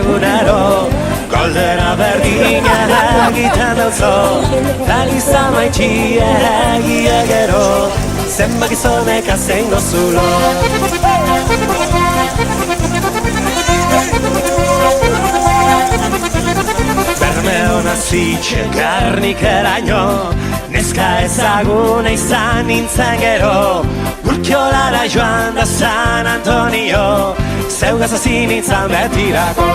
egunero Goldera berdina egiten dauzo Eliza maitxie egia gero Zenbak gizonek azengo zulo Berme hona zitxe karnik eraino Neska ezaguna izan nintzen gero Urkiolara joan da San Antonio Zeugaz hasi nintzen betirako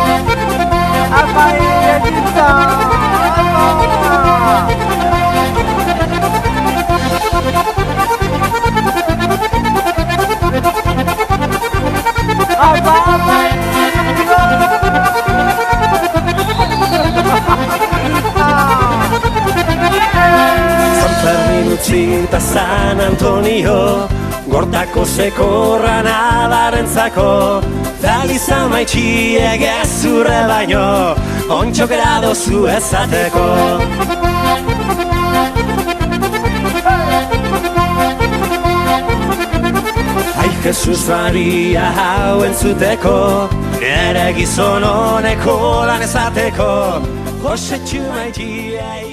Apa egitza! San Fermin utzi eta San Antonio Gortako zekorra nadarentzako Eliza maitxie gezurre baino Ontxokera dozu ezateko Ai Jesus Maria hau entzuteko Nere gizon honeko lan ezateko Jose txu maitxie